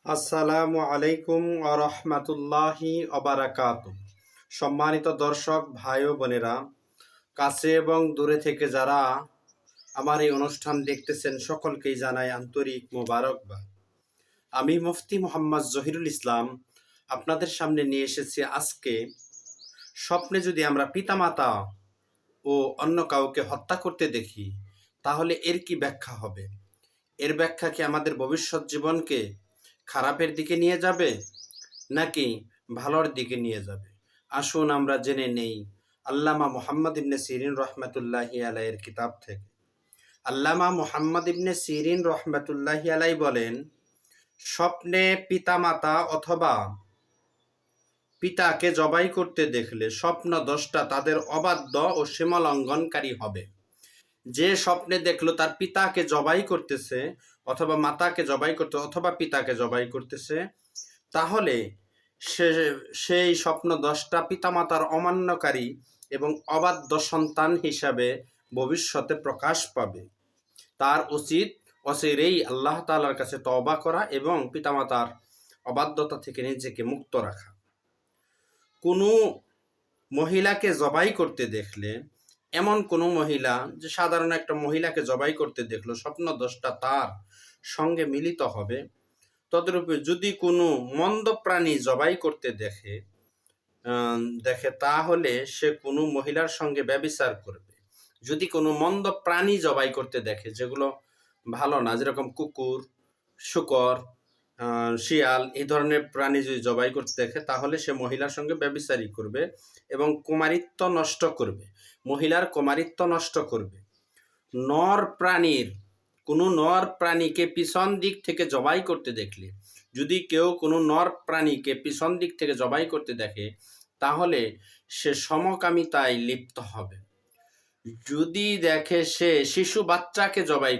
আসসালামু আলাইকুম আরহামাতুল্লাহি অবারাকাতু। সম্মানিত দর্শক ভাই ও বোনেরা, কাছে এবং দূরে থেকে যারা আমার এই অনুষ্ঠান দেখতেছেন সকলকেই জানাই আন্তরিক মোবারকবাদ। আমি মুফতি মোহাম্মদ জহিরুল ইসলাম আপনাদের সামনে নিয়ে এসেছি আজকে স্বপ্নে যদি আমরা পিতামাতা ও অন্য কাউকে হত্যা করতে দেখি তাহলে এর কি ব্যাখ্যা হবে? এর ব্যাখ্যা কি আমাদের ভবিষ্যৎ জীবনকে খারাপের দিকে নিয়ে যাবে নাকি ভালোর দিকে নিয়ে যাবে? আসুন আমরা জেনে নেই আল্লামা মুহাম্মদ ইবনে সিরিন রহমাতুল্লাহি আলাইহির কিতাব থেকে। আল্লামা মুহাম্মদ ইবনে সিরিন রহমাতুল্লাহি আলাই বলেন, স্বপ্নে পিতামাতা অথবা পিতাকে জবাই করতে দেখলে স্বপ্নদ্রষ্টা তাদের অবাধ্য ও সীমালঙ্ঘনকারী হবে। যে স্বপ্নে দেখলো তার পিতাকে জবাই করতেছে অথবা মাতাকে জবাই করতে অথবা পিতাকে জবাই করতেছে, তাহলে সেই স্বপ্নদ্রষ্টা পিতামাতার অমান্যকারী এবং অবাধ্য সন্তান হিসাবে ভবিষ্যতে প্রকাশ পাবে। তার উচিত অচিরেই আল্লাহ তাআলার কাছে তওবা করা এবং পিতামাতার অবাধ্যতা থেকে নিজেকে মুক্ত রাখা। কোনো মহিলাকে জবাই করতে দেখলে, এমন কোনো মহিলা যে সাধারণ একটা মহিলাকে জবাই করতে দেখলো, স্বপ্নদ্রষ্টা তার সঙ্গে মিলিত হবে। তদরূপে যদি কোনো মন্দ প্রাণী জবাই করতে দেখে তাহলে সে কোনো মহিলার সঙ্গে ব্যভিচার করবে। যদি কোনো মন্দ প্রাণী জবাই করতে দেখে যেগুলো ভালো না, যেরকম কুকুর, শূকর, শিয়াল, এই ধরনের প্রাণী যদি জবাই করতে দেখে তাহলে সে মহিলার সঙ্গে ব্যভিচারী করবে এবং কুমারিত্ব নষ্ট করবে, মহিলার কুমারিত্ব নষ্ট করবে। কোনো নর প্রাণীকে পিছন দিক থেকে জবাই করতে দেখলে, যদি কেউ কোনো নর প্রাণীকে পিছন দিক থেকে জবাই করতে দেখে তাহলে সে সমকামিতায় লিপ্ত হবে। যদি দেখে সে শিশু বাচ্চাকে জবাই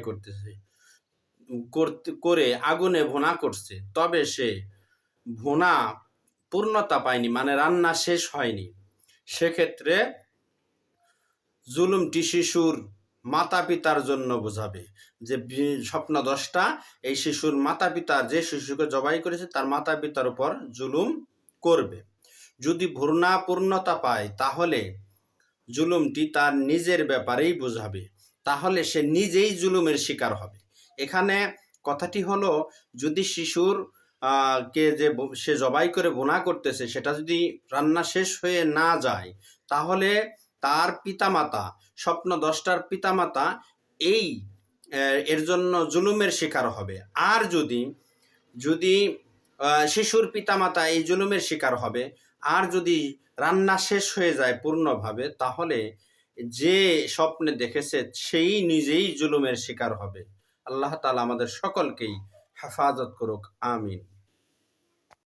করতেছে করে আগুনে ভুনা করছে, তবে সে ভুনা পূর্ণতা পায়নি, মানে রান্না শেষ হয়নি, সেক্ষেত্রে জুলুমটি শিশুর মাতা পিতার জন্য বোঝাবে। যে স্বপ্নদ্রষ্টা এই শিশুর মাতা পিতা, যে শিশুকে জবাই করেছে তার মাতা পিতার উপর জুলুম করবে। যদি ভ্রূণা পূর্ণতা পায় তাহলে জুলুমটি তার নিজের ব্যাপারেই বোঝাবে, তাহলে সে নিজেই জুলুমের শিকার হবে। এখানে কথাটি হলো, যদি শিশুর কে যে সে জবাই করে ভুনা করতেছে সেটা যদি রান্না শেষ হয়ে না যায় তাহলে তার পিতামাতা, স্বপ্নদ্রষ্টার পিতামাতা এর জন্য জুলুমের শিকার হবে। আর যদি শিশুর পিতামাতা এই জুলুমের শিকার হবে, আর যদি রান্না শেষ হয়ে যায় পূর্ণভাবে, তাহলে যে স্বপ্নে দেখেছে সেই নিজেই জুলুমের শিকার হবে। আল্লাহ তাআলা আমাদের সকলকেই হেফাজত করুক, আমিন।